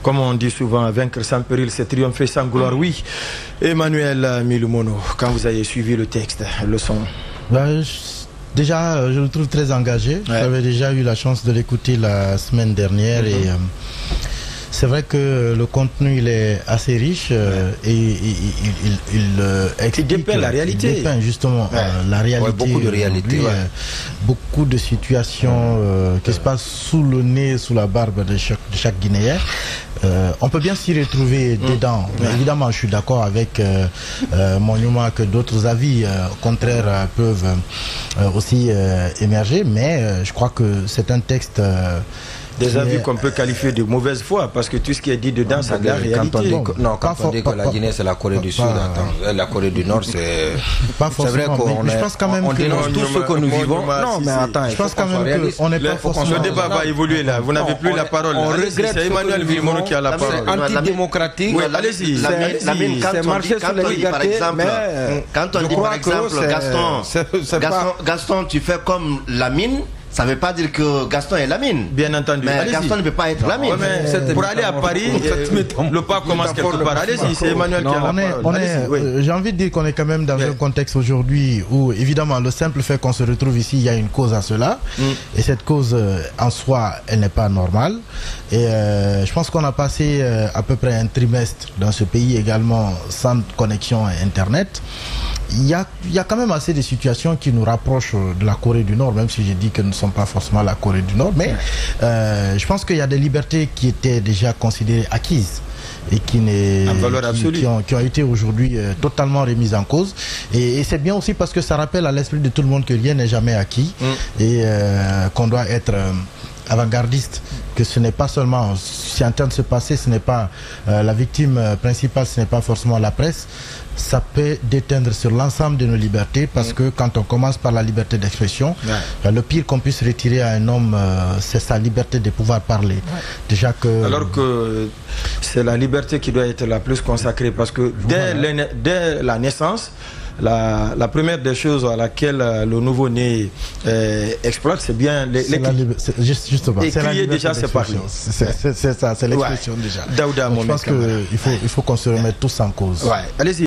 Comme on dit souvent, vaincre sans péril, c'est triompher sans gloire. Oui, Emmanuel Milumono, quand vous avez suivi le texte, le son. Déjà, je le trouve très engagé. J'avais déjà eu la chance de l'écouter la semaine dernière et c'est vrai que le contenu il est assez riche et il dépeint la réalité. Il dépeint justement la réalité. Beaucoup de réalité. Beaucoup de situations qui se passent sous le nez, sous la barbe de chaque Guinéen. On peut bien s'y retrouver dedans. Évidemment, je suis d'accord avec mon Yuma que d'autres avis contraires peuvent aussi émerger, mais je crois que c'est un texte... Des avis qu'on peut qualifier de mauvaise foi, parce que tout ce qui est dit dedans, c'est de la réalité. Quand on dit que la Guinée, c'est la Corée du Sud, la Corée du Nord, c'est... C'est vrai qu'on dénonce tout ce que nous vivons. Non, mais attends, je pense quand même qu'on n'est pas forcément... Le débat va évoluer là, vous n'avez plus la parole. C'est Emmanuel Milumono qui a la parole. C'est antidémocratique. Allez-y. C'est marcher sur les libertés, mais quand on dit par exemple, Gaston, tu fais comme Lamine, ça ne veut pas dire que Gaston est Lamine. Bien entendu. Mais Gaston ne peut pas être Lamine. Pour aller à Paris, le pas commence quelque part. Allez-y, c'est Emmanuel qui a la parole. J'ai envie de dire qu'on est quand même dans un contexte aujourd'hui où, évidemment, le simple fait qu'on se retrouve ici, il y a une cause à cela. Et cette cause, en soi, elle n'est pas normale. Et je pense qu'on a passé à peu près un trimestre dans ce pays également sans connexion à Internet. Il y a quand même assez de situations qui nous rapprochent de la Corée du Nord, même si je dis que nous ne sommes pas forcément la Corée du Nord, mais je pense qu'il y a des libertés qui étaient déjà considérées acquises et qui ont été aujourd'hui totalement remises en cause. Et c'est bien aussi parce que ça rappelle à l'esprit de tout le monde que rien n'est jamais acquis et qu'on doit être avant-gardiste, que ce n'est pas seulement ce qui est en train de se passer, ce n'est pas la victime principale, ce n'est pas forcément la presse. Ça peut déteindre sur l'ensemble de nos libertés parce que quand on commence par la liberté d'expression, le pire qu'on puisse retirer à un homme, c'est sa liberté de pouvoir parler. Déjà que... Alors que c'est la liberté qui doit être la plus consacrée parce que dès la naissance, la première des choses à laquelle le nouveau-né exploite, c'est bien justement. Et crier déjà, c'est parler. C'est ça, c'est l'expression déjà. Daouda, je pense qu'il faut qu'on se remette tous en cause. Allez-y.